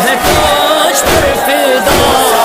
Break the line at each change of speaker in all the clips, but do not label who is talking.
ہے کاش پر فدا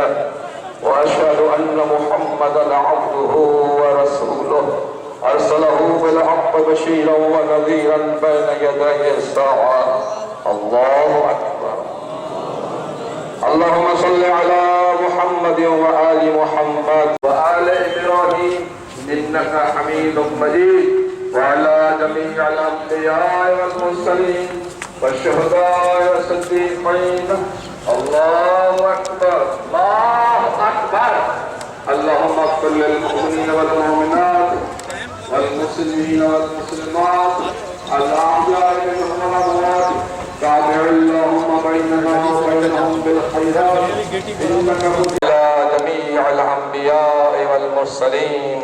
له وأشهد أن محمدًا عبده ورسوله أرسله بالحق بشيرا ونذيرا بين يدي الساعة. الله أكبر. اللهم صل على محمد وآل محمد وآل إبراهيم إنك حميد مجيد وعلى جميع الأنبياء والمرسلين والشهداء والصديقين. الله أكبر. الله أكبر. اللهم اغفر للمؤمنين والمؤمنات والمسلمين والمسلمات الأحياء منهم والأموات. تابع اللهم بيننا وبينهم بالخيرات إنك إلى جميع الأنبياء والمرسلين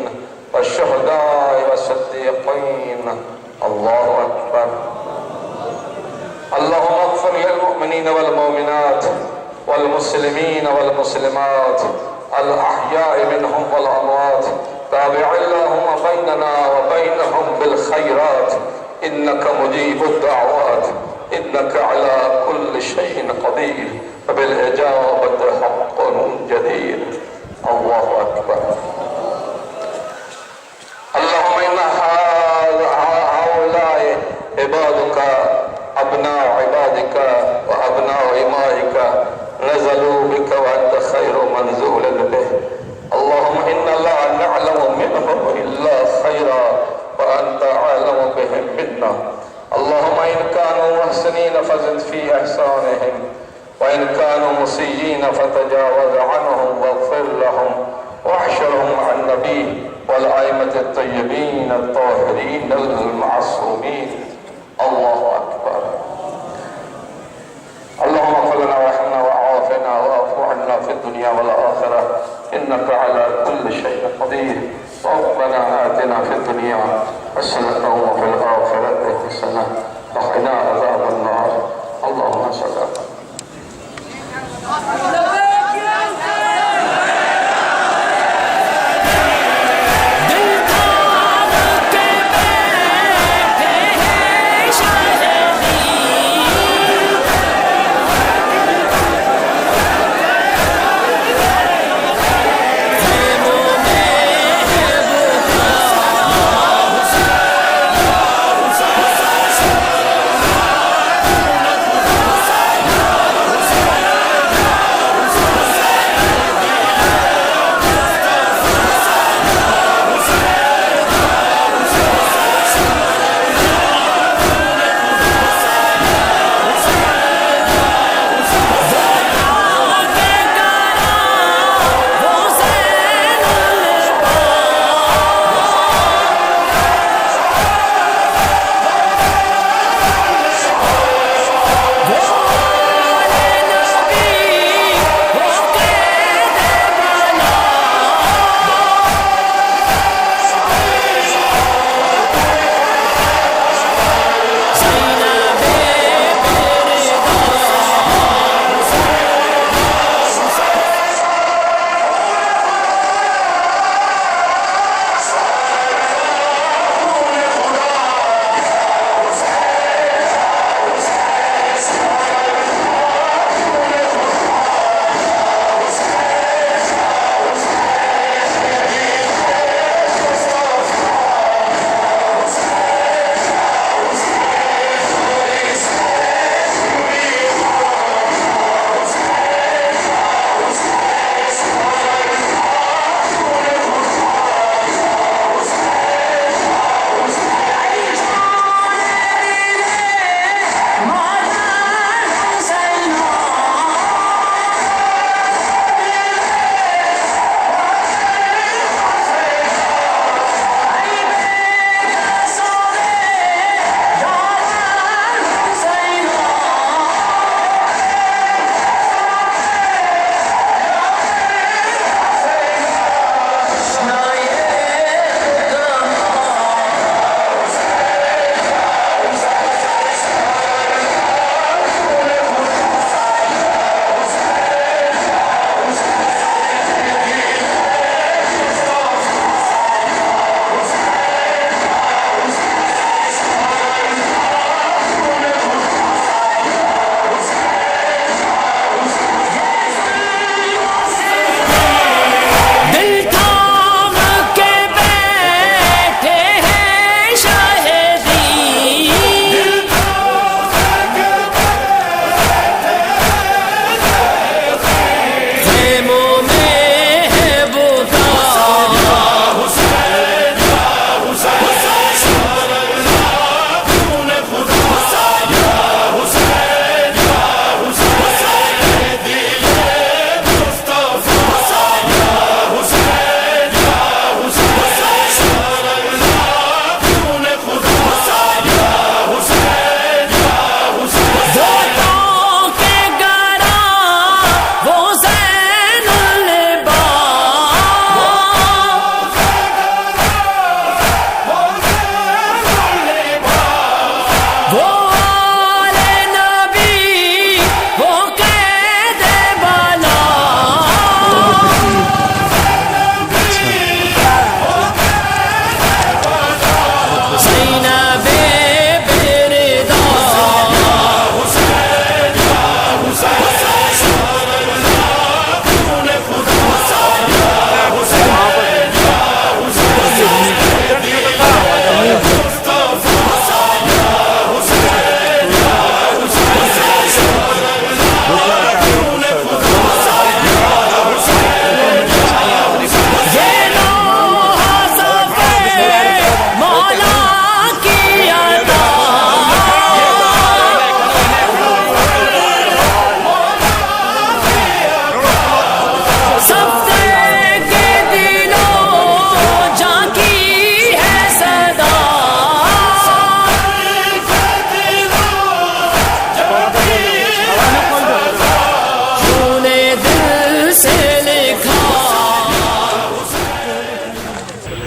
والشهداء والصديقين. الله أكبر. اللهم اغفر للمؤمنين والمؤمنات والمسلمين والمسلمات الأحياء منهم والأموات. تابع اللهم بيننا وبينهم بالخيرات إنك مجيب الدعوات إنك على كل شيء قدير وبالإجابة حق جدير. الله أكبر. اللهم إن هؤلاء عبادك أبناء عبادك وأبناء إمائك نزلوا بك وأنت خير منزول به. اللهم إنا لا نعلم منهم إلا خيرا وأنت أعلم بهم منا. اللهم إن كانوا محسنين فزد في إحسانهم وإن كانوا مسيئين فتجاوز عنهم واغفر لهم واحشرهم مع النبي والأئمة الطيبين الطاهرين المعصومين. الله أكبر. اللهم اغفر لنا وارحمنا وعافنا واعف عنا في الدنيا والآخرة إنك على كل شيء قدير. ربنا آتنا في الدنيا حسنة وفي الآخرة حسنة وقنا عذاب النار. اللهم صل على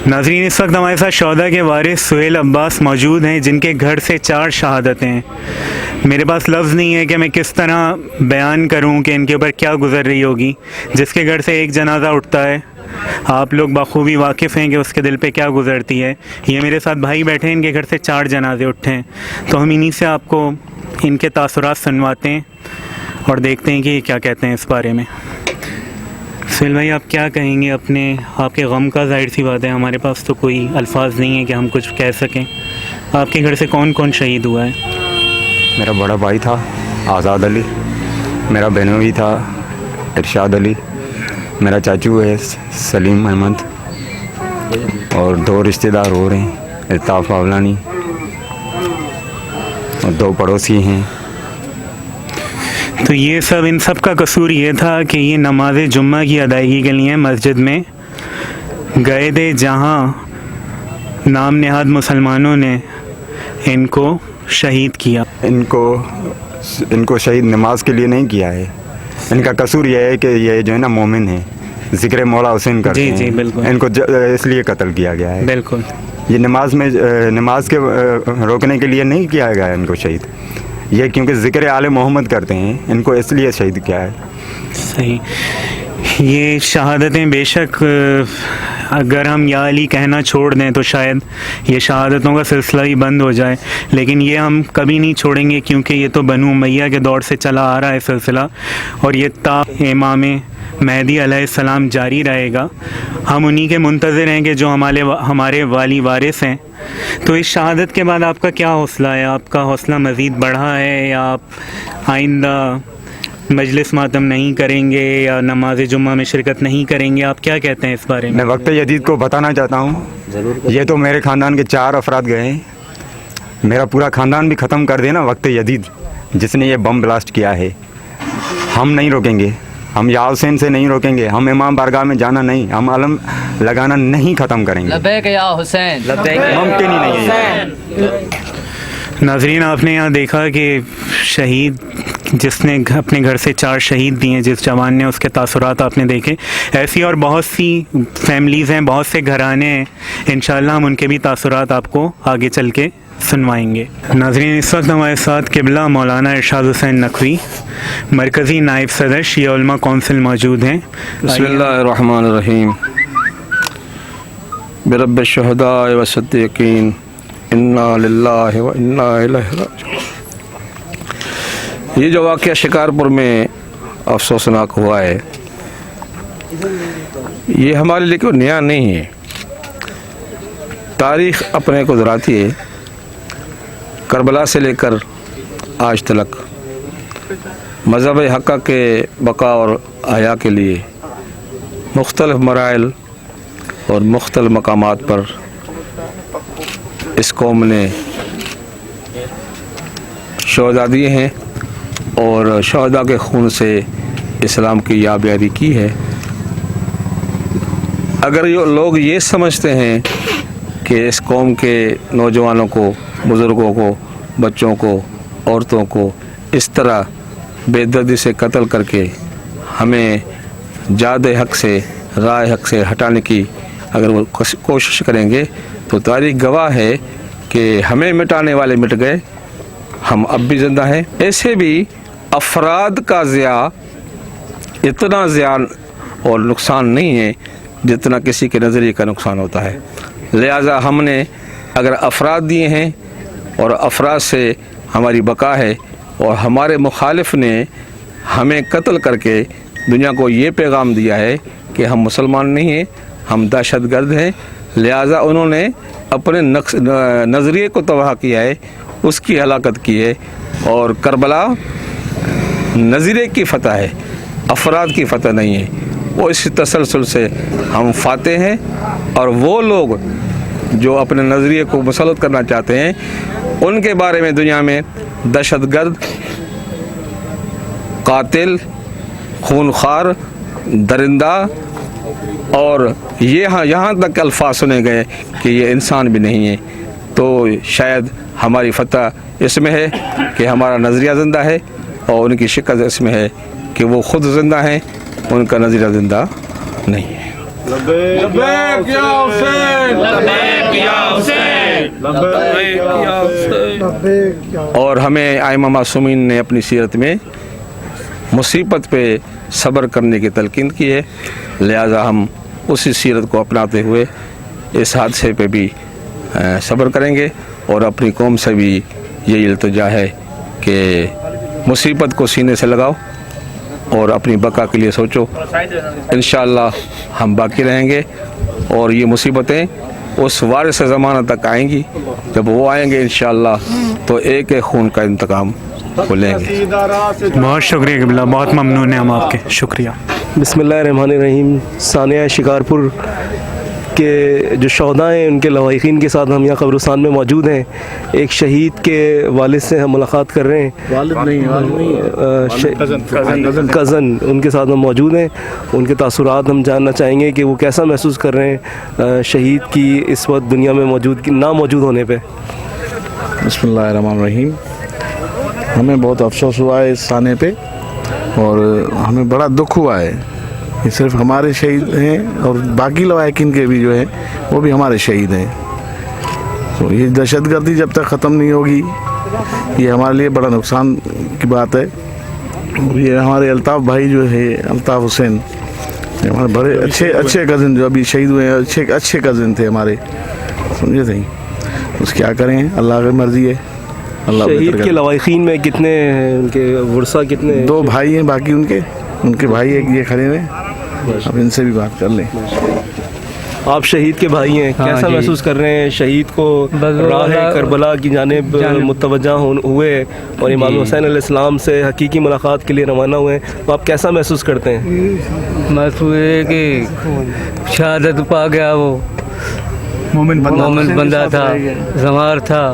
ناظرین، اس وقت ہمارے ساتھ شہداء کے وارث سہیل عباس موجود ہیں جن کے گھر سے 4 شہادتیں ہیں۔ میرے پاس لفظ نہیں ہے کہ میں کس طرح بیان کروں کہ ان کے اوپر کیا گزر رہی ہوگی۔ جس کے گھر سے ایک جنازہ اٹھتا ہے، آپ لوگ بخوبی واقف ہیں کہ اس کے دل پہ کیا گزرتی ہے۔ یہ میرے ساتھ بھائی بیٹھے ہیں، ان کے گھر سے 4 جنازے اٹھے ہیں، تو ہم انہی سے آپ کو ان کے تاثرات سنواتے ہیں اور دیکھتے ہیں کہ یہ کیا کہتے ہیں اس بارے میں۔ سہیل بھائی، آپ کیا کہیں گے آپ کے غم کا؟ ظاہر سی بات ہے ہمارے پاس تو کوئی الفاظ نہیں ہے کہ ہم کچھ کہہ سکیں۔ آپ کے گھر سے کون کون شہید ہوا ہے؟
میرا بڑا بھائی تھا آزاد علی، میرا بہنوئی تھا ارشاد علی، میرا چاچو ہے سلیم احمد، اور 2 رشتہ دار ہو رہے ہیں، الطاف باولانی، اور 2 پڑوسی ہیں۔
تو یہ سب، ان سب کا قصور یہ تھا کہ یہ نماز جمعہ کی ادائیگی کے لیے مسجد میں گئے تھے، جہاں نام نہاد مسلمانوں نے ان کو شہید کیا۔
ان کو شہید نماز کے لیے نہیں کیا ہے، ان کا قصور یہ ہے کہ یہ جو ہے نا مومن ہے، ذکر مولا حسین کرتے ہیں۔
جی بالکل،
ان کو اس لیے قتل کیا گیا ہے۔
بالکل،
یہ نماز کے روکنے کے لیے نہیں کیا گیا ہے ان کو شہید، یہ کیونکہ ذکر آل محمد کرتے ہیں، ان کو اس لیے شہید کیا ہے۔
صحیح۔ یہ شہادتیں بے شک اگر ہم یا علی کہنا چھوڑ دیں تو شاید یہ شہادتوں کا سلسلہ ہی بند ہو جائے، لیکن یہ ہم کبھی نہیں چھوڑیں گے، کیونکہ یہ تو بنو امیہ کے دور سے چلا آ رہا ہے سلسلہ، اور یہ تا امام مہدی علیہ السلام جاری رہے گا۔ ہم انہی کے منتظر ہیں کہ جو ہمارے والی وارث ہیں۔ تو اس شہادت کے بعد آپ کا کیا حوصلہ ہے؟ آپ کا حوصلہ مزید بڑھا ہے، یا آپ آئندہ مجلس ماتم نہیں کریں گے یا نماز جمعہ میں شرکت نہیں کریں گے؟ آپ کیا کہتے ہیں اس بارے میں؟
میں وقت جدید کو بتانا چاہتا ہوں، یہ تو میرے خاندان کے 4 افراد گئے ہیں، میرا پورا خاندان بھی ختم کر دینا وقت جدید جس نے یہ بم بلاسٹ کیا ہے۔ ہم نہیں روکیں گے، ہم یا حسین سے نہیں روکیں گے، ہم امام بارگاہ میں جانا نہیں، ہم علم لگانا نہیں ختم کریں گے۔
لبیک یا حسین،
ممکن ہی نہیں ہے۔
ناظرین، آپ نے یہاں دیکھا کہ شہید جس نے اپنے گھر سے 4 شہید دیے، جس جوان نے، اس کے تاثرات آپ نے دیکھے۔ ایسی اور بہت سی فیملیز ہیں، بہت سے گھرانے ہیں، انشاءاللہ ہم ان کے بھی تاثرات آپ کو آگے چل کے سنوائیں گے۔ ناظرین، اس وقت ہمارے ساتھ قبلہ مولانا ارشاد حسین نقوی، مرکزی نائب صدر شیعہ علماء کونسل موجود ہیں۔
بسم اللہ الرحمن الرحیم۔ برب الشہداء والصدیقین، انا للہ و انا الیہ راجعون۔ یہ جو واقعہ شکارپور میں افسوسناک ہوا ہے، یہ ہمارے لیے کوئی نیا نہیں ہے، تاریخ اپنے کو دہراتی ہے۔ کربلا سے لے کر آج تلک مذہب حقہ کے بقا اور احیاء کے لیے مختلف مراحل اور مختلف مقامات پر اس قوم نے شہداء دیے ہیں، اور شہداء کے خون سے اسلام کی یابیاری کی ہے۔ اگر لوگ یہ سمجھتے ہیں کہ اس قوم کے نوجوانوں کو، بزرگوں کو، بچوں کو، عورتوں کو اس طرح بے دردی سے قتل کر کے ہمیں جاد حق سے، راہ حق سے ہٹانے کی اگر وہ کوشش کریں گے، تو تاریخ گواہ ہے کہ ہمیں مٹانے والے مٹ گئے، ہم اب بھی زندہ ہیں۔ ایسے بھی افراد کا ضیاع اتنا زیان اور نقصان نہیں ہے جتنا کسی کے نظریے کا نقصان ہوتا ہے۔ لہٰذا ہم نے اگر افراد دیے ہیں اور افراد سے ہماری بقا ہے، اور ہمارے مخالف نے ہمیں قتل کر کے دنیا کو یہ پیغام دیا ہے کہ ہم مسلمان نہیں ہیں، ہم دہشت گرد ہیں، لہٰذا انہوں نے اپنے نظریے کو تباہ کیا ہے، اس کی ہلاکت کی ہے۔ اور کربلا نظریے کی فتح ہے، افراد کی فتح نہیں ہے۔ وہ اس تسلسل سے ہم فاتح ہیں، اور وہ لوگ جو اپنے نظریے کو مسلط کرنا چاہتے ہیں ان کے بارے میں دنیا میں دہشت گرد، قاتل، خونخوار، درندہ، اور یہاں تک الفاظ سنے گئے کہ یہ انسان بھی نہیں ہے۔ تو شاید ہماری فتح اس میں ہے کہ ہمارا نظریہ زندہ ہے، اور ان کی شکست اس میں ہے کہ وہ خود زندہ ہیں، ان کا نظریہ زندہ نہیں ہے۔
लब्बैक या हुसैन,
लब्बैक या हुसैन, लब्बैक या हुसैन।
और हमें आइमा मासूमीन ने अपनी सीरत में मुसीबत पे सब्र करने की तलकीन की है, लिहाजा हम उसी सीरत को अपनाते हुए इस हादसे पे भी सब्र करेंगे और अपनी कौम से भी यही इल्तिजा है कि मुसीबत को सीने से लगाओ और अपनी बका के लिए सोचो। इंशाअल्लाह हम बाकी रहेंगे और ये मुसीबतें उस वारिस ज़माना तक आएंगी, जब वो आएंगे इंशाअल्लाह तो एक एक खून का इंतकाम वो लेंगे।
बहुत शुक्रिया क़िबला, बहुत ममनून हैं हम आपके, शुक्रिया।
बिस्मिल्लाहिर्रहमानिर्रहीम। सानिया शिकारपुर के जो शहदा हैं उनके लवाहिकीन के साथ हम यहाँ कब्रिस्तान में मौजूद हैं। एक शहीद के वालिद से हम मुलाकात कर रहे हैं, कज़न, उनके साथ हम मौजूद हैं। उनके तासुरात हम जानना चाहेंगे कि वो कैसा महसूस कर रहे हैं शहीद की इस वक्त दुनिया में ना मौजूद होने पे।
बिस्मिल्लाहिर्रहमानिर्रहीम। हमें बहुत अफसोस हुआ है इस साने पे और हमें बड़ा दुख हुआ है। ये सिर्फ हमारे शहीद हैं और बाकी लवाहिकीन के भी जो हैं वो भी हमारे शहीद हैं। तो ये दहशतगर्दी जब तक ख़त्म नहीं होगी ये हमारे लिए बड़ा नुकसान की बात है। ये हमारे अल्ताफ़ भाई जो है, अल्ताफ़ हुसैन, हमारे बड़े अच्छे कज़न जो अभी शहीद हुए हैं, अच्छे कज़न थे हमारे, समझे थे। उस क्या करें, अल्लाह की मर्ज़ी है। अल्लाह
शहीद के लवाहिकीन में कितने हैं, उनके वर्सा कितने?
2 भाई हैं, बाकी उनके भाई एक ये खड़े हुए, अब इनसे भी बात कर लें।
आप शहीद के भाई हैं, कैसा महसूस कर रहे हैं? शहीद को राह करबला की जानिब मुतवज्जा हुए और इमाम हुसैन अलैहिस्सलाम से हकीकी मुलाकात के लिए रवाना हुए, तो आप कैसा महसूस करते हैं?
महसूस है कि शहादत पा गया, वो मोमिन बंदा था, जमार था,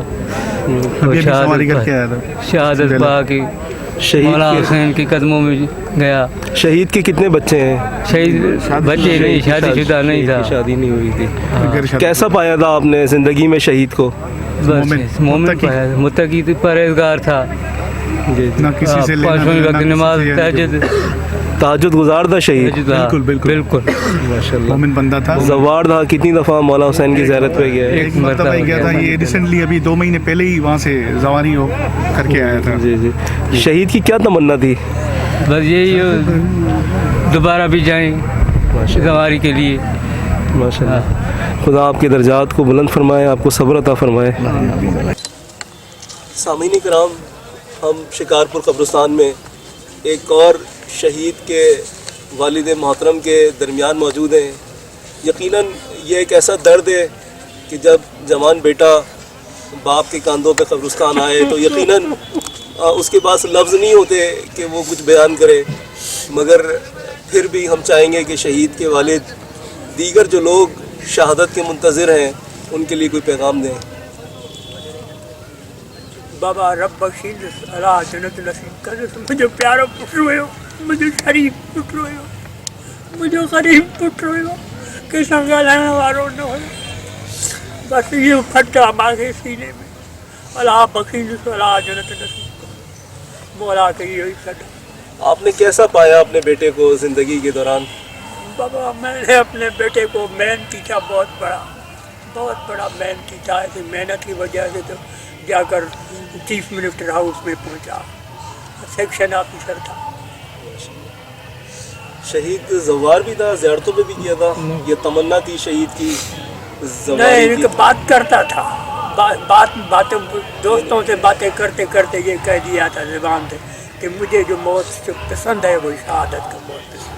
शहादत पा के मौला हुसैन के कदमों में गया।
शहीद के कितने बच्चे हैं?
शहीद बच्चे नहीं, शादीशुदा नहीं था,
शादी नहीं हुई थी। कैसा पाया था आपने ज़िंदगी में शहीद को?
बस मोमिन पाया, मुत्तकी परहेजगार था,
ना किसी से लेना
5 वक्त नमाज
तहज्जुद गुजार था शहीद।
बिल्कुल
माशाल्लाह,
मोमिन बंदा था,
ज़वार था। कितनी दफ़ा मौला हुसैन की ज़ियारत पे गया?
एक मरतबा गया था, ये रिसेंटली अभी 2 महीने पहले ही वहाँ से ज़वारी हो करके आया था।
जी। शहीद की क्या तमन्ना थी?
बस यही दोबारा भी जाएं ज़वारी के लिए।
माशाल्लाह, खुदा आपके दर्जात को बुलंद फरमाए, आपको सब्र अता फरमाए। सामीन कराम, हम शिकारपुर कब्रिस्तान में एक और शहीद के वालिद मोहतरम के दरमियान मौजूद हैं। यकीनन ये एक ऐसा दर्द है कि जब जवान बेटा बाप के कंधों पे कब्रिस्तान आए तो यकीनन उसके पास लफ्ज़ नहीं होते कि वो कुछ बयान करे, मगर फिर भी हम चाहेंगे कि शहीद के वालिद दीगर जो लोग शहादत के मुंतज़िर हैं उनके लिए कोई पैगाम दें।
बाबा रब बख्शील अल्लाह जन्नत नसीब कर, मुझे प्यारा पुत्र हो, मुझे शरीफ पुत्र हो, मुझे गरीब पुत्र हो, किसा गालाना वारो न हो, बस ये फटा मांगे सीने में, अल्लाह बख्शील अल्लाह जन्नत नसीब कर, मौला के यही सदा।
आपने कैसा पाया अपने बेटे को ज़िंदगी के दौरान?
बाबा मैंने अपने बेटे को मेहनती था, बहुत बड़ा मेहनती था। ऐसी मेहनत की वजह से तो जाकर चीफ मिनिस्टर हाउस में पहुंचा, सेक्शन ऑफिसर था।
शहीद ज़वार भी था, ज़ियारतों पे भी किया था, ये तमन्ना थी शहीद की?
नहीं, इनकी बात करता था, बातें दोस्तों से बातें करते करते ये कह दिया था ज़बान से कि मुझे जो मौत जो पसंद है वो शहादत का मौत पसंद।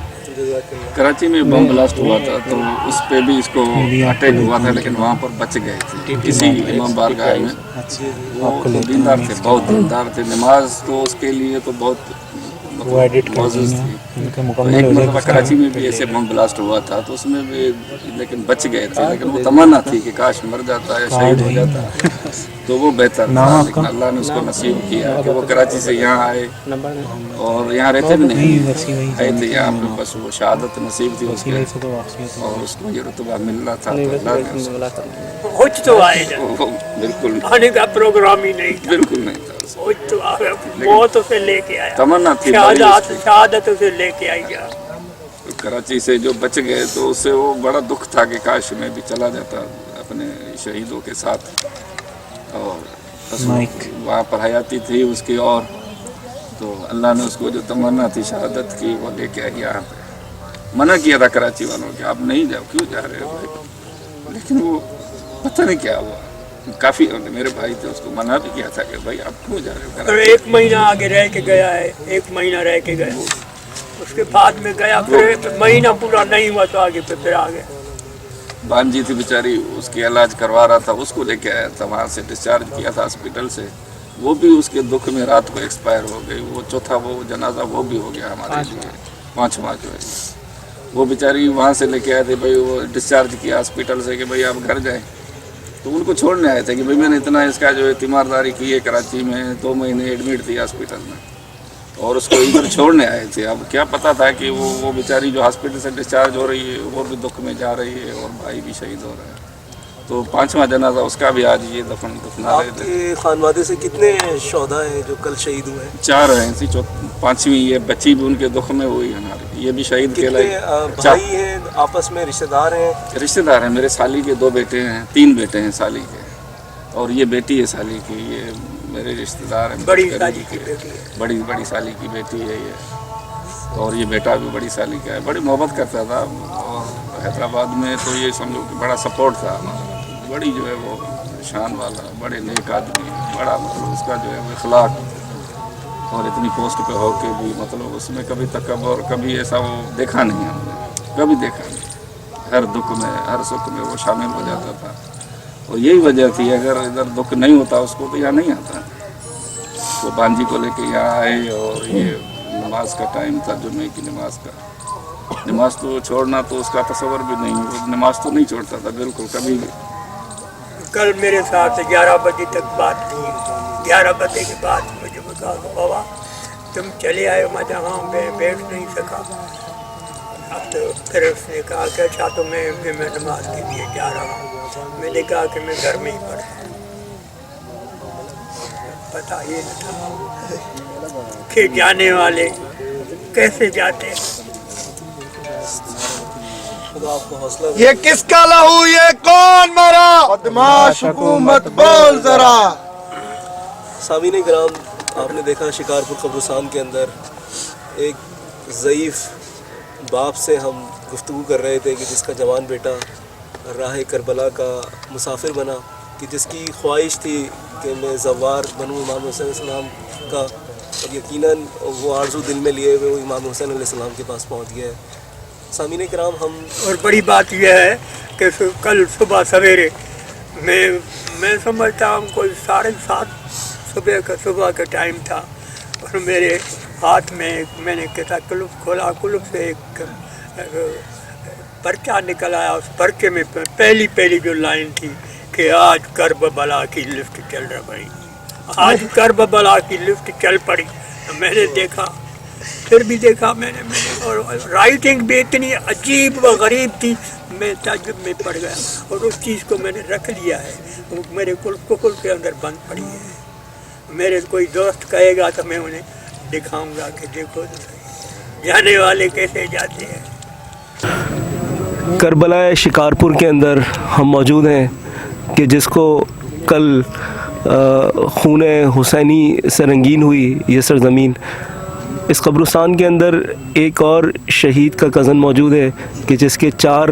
कराची में बम ब्लास्ट हुआ था तो उस पे भी इसको अटैक हुआ था, लेकिन वहाँ पर बच गए थे किसी इमाम बारगाह में। वो दीनदार थे, बहुत दीनदार थे, नमाज तो उसके लिए तो बहुत मौजूद थी। एक मरतबा कराची में भी ऐसे बम ब्लास्ट हुआ था तो उसमें भी लेकिन बच गए थे, लेकिन वो तमन्ना थी कि काश मर जाता या शहीद हो जाता तो वो बेहतर था, लेकिन अल्लाह ने उसको नसीब किया कि वो कराची से यहाँ आए और यहाँ रहते भी नहीं, आए थे यहाँ पे, बस वो शहादत नसीब थी उसके और उसको ये रुतबा मिल रहा था तो अल्लाह ने
कुछ तो आएगा,
बिल्कुल
आने का प्रोग्राम ही नहीं था,
बिल्कुल नहीं था,
कुछ तो मौत उसे लेके आया,
तमन्ना थी,
शहादत उसे लेके आई।
कराची से जो बच गए तो उससे वो बड़ा दुख था कि काश मैं भी चला जाता अपने शहीदों के साथ। और बस वहाँ पर हयाती थी उसकी, और तो अल्लाह ने उसको जो तमन्ना थी शहादत की वो लेके आई यहाँ पे। मना किया था कराची वालों के, आप नहीं जाओ, क्यों जा रहे हो भाई, लेकिन वो पता नहीं क्या हुआ, काफ़ी मेरे भाई थे उसको मना भी किया था कि भाई आप क्यों जा रहे हो।
और 1 महीना आगे रह के गया है, 1 महीना रह के गया, उसके बाद में गया, फिर महीना पूरा नहीं हुआ तो आगे फिर आ गया।
बांजी थी बेचारी, उसकी इलाज करवा रहा था, उसको लेके आया था, वहाँ से डिस्चार्ज किया था हॉस्पिटल से, वो भी उसके दुख में रात को एक्सपायर हो गई। वो चौथा वो जनाजा वो भी हो गया हमारे लिए, 5वां जो है वो बेचारी वहाँ से लेके आए थे भाई, वो डिस्चार्ज किया हॉस्पिटल से कि भाई आप घर जाएँ, तो उनको छोड़ने आए थे कि भाई मैंने इतना इसका जो है तीमारदारी की है, कराची में 2 महीने एडमिट थी हॉस्पिटल में, और उसको इधर छोड़ने आए थे। अब क्या पता था कि वो बेचारी जो हॉस्पिटल से डिस्चार्ज हो रही है वो भी दुख में जा रही है और भाई भी शहीद हो रहा है। तो 5वां जनाजा उसका भी आज ये दफना रहे थे।
आपके खानवादे से कितने शोधा हैं जो कल शहीद हुए हैं?
4 हैं, 5वीं ये बच्ची भी उनके दुख में हुई हमारी, ये भी शहीद
कितने भाई हैं आपस में, रिश्तेदार हैं?
रिश्तेदार हैं, मेरे साली के 2 बेटे हैं, 3 बेटे हैं साली के, और ये बेटी है साली की, ये मेरे रिश्तेदार हैं।
बड़ी साली की बेटी है,
बड़ी साली की बेटी है ये, और ये बेटा भी बड़ी साली का है। बड़ी मोहब्बत करता था, और हैदराबाद में तो ये समझो कि बड़ा सपोर्ट था हमारा, बड़ी जो है वो शान वाला, बड़े नेक आदमी, बड़ा मतलब उसका जो है वो इखलाक, और इतनी पोस्ट पे हो के भी मतलब उसमें कभी तकब्बुर, कभी ऐसा वो देखा नहीं हमने, कभी देखा नहीं। हर दुख में हर सुख में वो शामिल हो जाता था, और यही वजह थी, अगर इधर दुख नहीं होता उसको तो यहाँ नहीं आता। तो बांजी को लेके यहाँ आए, और ये नमाज का टाइम था, जुम्मे की नमाज का, नमाज तो छोड़ना तो उसका तस्वर भी नहीं, वो नमाज तो नहीं छोड़ता था बिल्कुल कभी भी।
कल मेरे साथ 11 बजे तक बात थी, 11 बजे के बाद मुझे बता बाबा तुम चले आए, मैं जहाँ बैठ नहीं सका। अब तो फिर उसने कहा कि अच्छा तो मैं नमाज के लिए जा रहा हूँ। मैंने कहा कि मैं घर में ही पढ़ता हूँ। पता ये न था कि जाने वाले कैसे जाते हैं।
खुदा आपको हौसला
ये किसका लहू, ये कौन मरा, बदमाश हुकूमत बोल जरा।
सामीन कराम, आपने देखा शिकारपुर कब्रिस्तान के अंदर एक ज़ईफ़ बाप से हम गुफ्तगू कर रहे थे कि जिसका जवान बेटा राह करबला का मुसाफिर बना, कि जिसकी ख्वाहिश थी कि मैं ज़वार बनूँ इमाम हुसैन अलैहिस्सलाम का, और यकीनन वो आरज़ू दिल में लिए हुए वो इमाम हुसैन अलैहिस्सलाम के पास पहुँच गया है। सामीन कराम, हम
और बड़ी बात यह है कि कल सुबह सवेरे मैं समझता हूँ कोई 7:30 सुबह का टाइम था, और मेरे हाथ में मैंने कैसा कुलुफ खोला, कुलुफ से एक पर्चा निकल आया। उस पर्चे में पहली जो लाइन थी कि आज करबला की लिफ्ट चल रही, आज करबला की लिफ्ट चल पड़ी। तो मैंने देखा, फिर भी देखा मैंने और राइटिंग भी इतनी अजीब व गरीब थी, मैं ताज्जुब में पड़ गया, और उस चीज़ को मैंने रख लिया है, वो मेरे कुल के अंदर बंद पड़ी है। मेरे कोई दोस्त कहेगा तो मैं उन्हें दिखाऊंगा कि देखो तो सही जाने वाले कैसे जाते हैं।
करबला शिकारपुर के अंदर हम मौजूद हैं कि जिसको कल खून हुसैनी से रंगीन हुई ये सरज़मीन। इस कब्रिस्तान के अंदर एक और शहीद का कज़न मौजूद है कि जिसके 4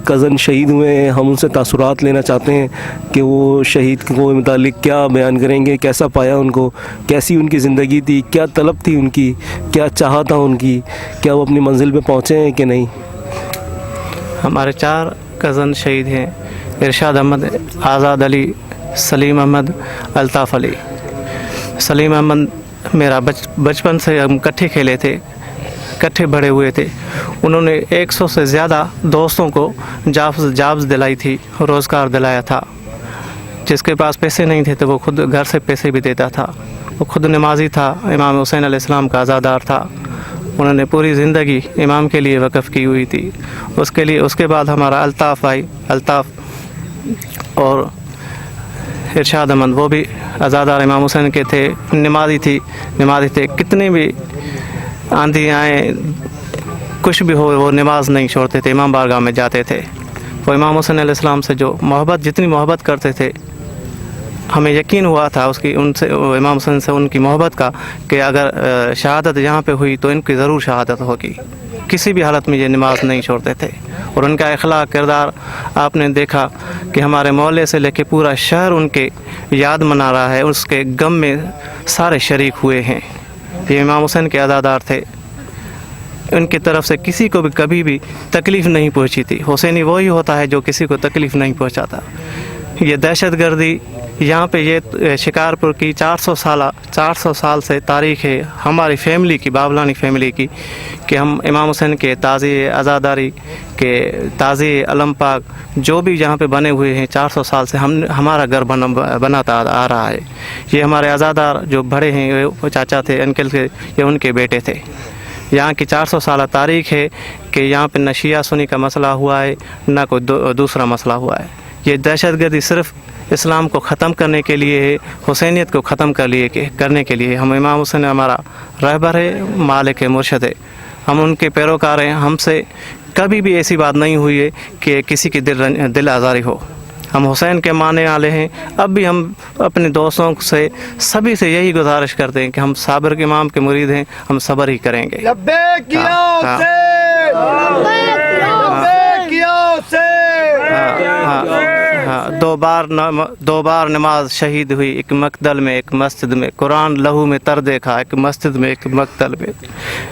कज़न शहीद हुए हैं। हम उनसे तासुरात लेना चाहते हैं कि वो शहीद को मुतालिक क्या बयान करेंगे, कैसा पाया उनको, कैसी उनकी ज़िंदगी थी, क्या तलब थी उनकी, क्या चाह था उनकी, क्या वो अपनी मंजिल पे पहुँचे हैं कि नहीं।
हमारे 4 कज़न शहीद हैं, इरशाद अहमद, आज़ाद अली, सलीम अहमद, अल्ताफ़ अली। सलीम अहमद मेरा बचपन से हम इकट्ठे खेले थे, इकट्ठे बड़े हुए थे। उन्होंने 100 से ज़्यादा दोस्तों को जॉब्स दिलाई थी, रोज़गार दिलाया था। जिसके पास पैसे नहीं थे तो वो खुद घर से पैसे भी देता था। वो खुद नमाजी था, इमाम हुसैन अलैहिस्सलाम का आज़ादार था। उन्होंने पूरी ज़िंदगी इमाम के लिए वक़फ़ की हुई थी। उसके बाद हमारा अल्ताफ़ भाई, अल्ताफ़ और इरशाद अहमद, वो भी आज़ादार इमाम हुसैन के थे, नमाजी थे। कितने भी आंधी आए, कुछ भी हो वो नमाज नहीं छोड़ते थे, इमाम बारगाह में जाते थे। वो इमाम हुसैन अलैहिस्सलाम से जो मोहब्बत, जितनी मोहब्बत करते थे, हमें यकीन हुआ था उसकी, उनसे, इमाम हुसैन से उनकी मोहब्बत का, कि अगर शहादत यहाँ पे हुई तो इनकी ज़रूर शहादत होगी। किसी भी हालत में ये नमाज नहीं छोड़ते थे। और उनका अखलाक, किरदार आपने देखा कि हमारे मोहल्ले से लेके पूरा शहर उनके याद मना रहा है, उसके गम में सारे शरीक हुए हैं। ये इमाम हुसैन के अज़ादार थे, उनकी तरफ से किसी को भी कभी भी तकलीफ़ नहीं पहुंची थी। हुसैनी वही होता है जो किसी को तकलीफ़ नहीं पहुंचाता। ये दहशतगर्दी यहाँ पे, ये शिकारपुर की 400 साल से तारीख़ है हमारी फैमिली की, बाबलानी फैमिली की, कि हम इमाम हुसैन के ताज़िए आज़ादारी के, ताज़िए अलम पाक जो भी यहाँ पे बने हुए हैं 400 साल से हमारा घर बनाता आ रहा है। ये हमारे आज़ादार जो बड़े हैं, वो चाचा थे, अंकल थे, ये उनके बेटे थे। यहाँ की 400 साल तारीख़ है कि यहाँ पे न शिया सुन्नी का मसला हुआ है, न कोई दूसरा मसला हुआ है। ये दहशतगर्दी सिर्फ़ इस्लाम को ख़त्म करने के लिए है, हुसैनियत को ख़त्म करने के लिए। हम इमाम हुसैन हमारा रहबर है, मालिक है, मुर्शद है, हम उनके पैरोकार हैं। हमसे कभी भी ऐसी बात नहीं हुई है कि किसी की दिल आज़ारी हो। हम हुसैन के मानने वाले हैं। अब भी हम अपने दोस्तों से, सभी से यही गुजारिश करते हैं कि हम साबिर के इमाम के मुरीद हैं, हम सब्र ही करेंगे। दो बार नमाज शहीद हुई, एक मकदल में, एक मस्जिद में। कुरान लहू में तर देखा, एक मस्जिद में, एक मकदल में।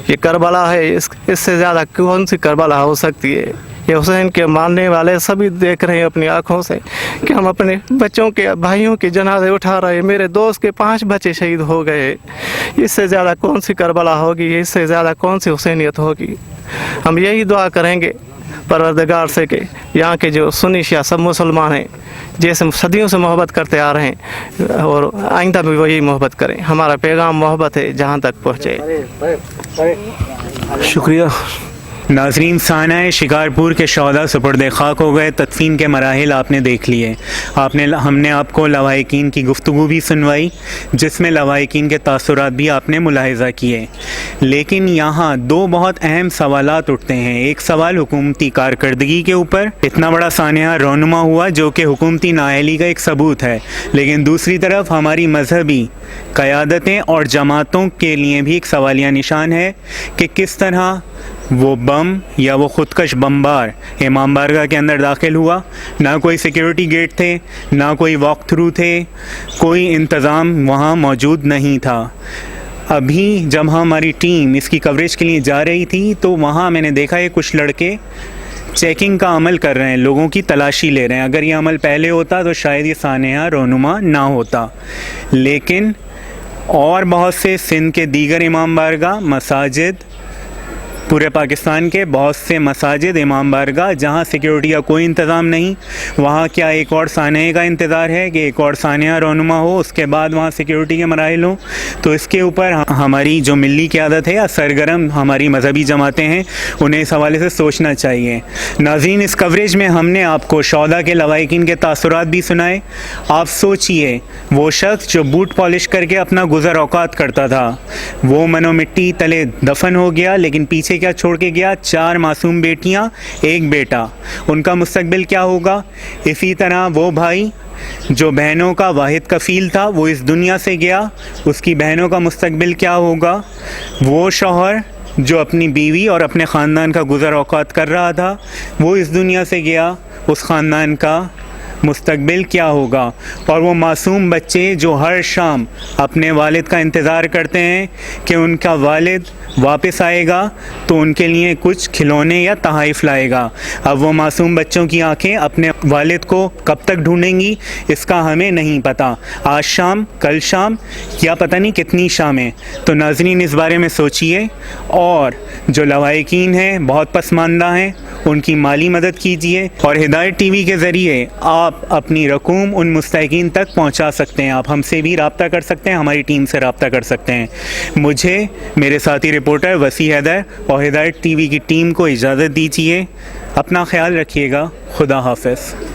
ये करबला है, इससे ज़्यादा कौन सी करबला हो सकती है। ये हुसैन के मानने वाले सभी देख रहे हैं अपनी आँखों से कि हम अपने बच्चों के, भाइयों के जनाजे उठा रहे हैं। मेरे दोस्त के 5 बच्चे शहीद हो गए। इससे ज़्यादा कौन सी करबला होगी, इससे ज़्यादा कौन सी हुसैनियत होगी। हम यही दुआ करेंगे परवरदिगार से कि यहाँ के जो सुन्नी शिया सब मुसलमान हैं, जैसे सदियों से मोहब्बत करते आ रहे हैं, और आइंदा भी वही मोहब्बत करें। हमारा पैगाम मोहब्बत है, जहाँ तक पहुँचे।
शुक्रिया।
नाज़रीन, साना शिकारपुर के शौदा सुपुर्द खाक हो गए। तदफीन के मराहिल आपने देख लिए। हमने आपको लवाहिकीन की गुफ्तगू भी सुनवाई, जिसमें लवाहिकीन के तासुरात भी आपने मुलाहिज़ा किए। लेकिन यहाँ 2 बहुत अहम सवालात उठते हैं। एक सवाल हुकूमती कारकर्दगी के ऊपर, इतना बड़ा सानिया रोनुमा हुआ जो कि हुकूमती नाअहली का एक सबूत है। लेकिन दूसरी तरफ हमारी मजहबी क़यादतें और जमातों के लिए भी एक सवालिया निशान है कि किस तरह वो बम या वो ख़ुदकश बमबार इमाम बारगाह के अंदर दाखिल हुआ। ना कोई सिक्योरिटी गेट थे, ना कोई वॉक थ्रू थे, कोई इंतज़ाम वहाँ मौजूद नहीं था। अभी जब हमारी टीम इसकी कवरेज के लिए जा रही थी तो वहाँ मैंने देखा है कुछ लड़के चेकिंग का अमल कर रहे हैं, लोगों की तलाशी ले रहे हैं। अगर ये अमल पहले होता तो शायद ये सानिया रोनुमा ना होता। लेकिन और बहुत से सिंध के दीगर इमाम बारगाह, मसाजिद, पूरे पाकिस्तान के बहुत से मसाजिद, इमाम बारगाह जहाँ सिक्योरिटी का कोई इंतज़ाम नहीं, वहाँ क्या एक और सानिया का इंतज़ार है कि एक और सानिया रोनुमा हो, उसके बाद वहाँ सिक्योरिटी के मराहिल हों। तो इसके ऊपर हमारी जो मिली क़यादत है या सरगर्म हमारी मजहबी जमातें हैं, उन्हें इस हवाले से सोचना चाहिए। नाज़रीन, इस कवरेज में हमने आपको शौदा के लवाहिकीन के तासुरात भी सुनाए। आप सोचिए, वो शख्स जो बूट पॉलिश करके अपना गुज़र औकात करता था, वो मनो मिट्टी तले दफन हो गया, लेकिन पीछे क्या छोड़ के गया? 4 मासूम बेटियां, 1 बेटा। उनका मुस्तकबिल क्या होगा? इसी तरह वो भाई जो बहनों का वाहिद कफील था, वो इस दुनिया से गया, उसकी बहनों का मुस्तकबिल क्या होगा? वो शौहर जो अपनी बीवी और अपने ख़ानदान का गुज़र औकात कर रहा था, वो इस दुनिया से गया, उस ख़ानदान का मुस्तकबिल क्या होगा? और वो मासूम बच्चे जो हर शाम अपने वालिद का इंतज़ार करते हैं कि उनका वालिद वापस आएगा तो उनके लिए कुछ खिलौने या तहाइफ लाएगा। अब वो मासूम बच्चों की आंखें अपने वालिद को कब तक ढूंढेंगी, इसका हमें नहीं पता। आज शाम, कल शाम, या पता नहीं कितनी शामें। तो नाज़रीन, इस बारे में सोचिए। और जो लवाहिकीन हैं, बहुत पसमानदा हैं, उनकी माली मदद कीजिए। और हिदायत टीवी के ज़रिए आप अपनी रकूम उन मुस्तहिकीन तक पहुँचा सकते हैं। आप हमसे भी रब्ता कर सकते हैं, हमारी टीम से रब्ता कर सकते हैं। मुझे, मेरे साथी रिपोर्टर वसी हैदर और हिदायत टीवी की टीम को इजाज़त दीजिए। अपना ख्याल रखिएगा। खुदा हाफ़िज़।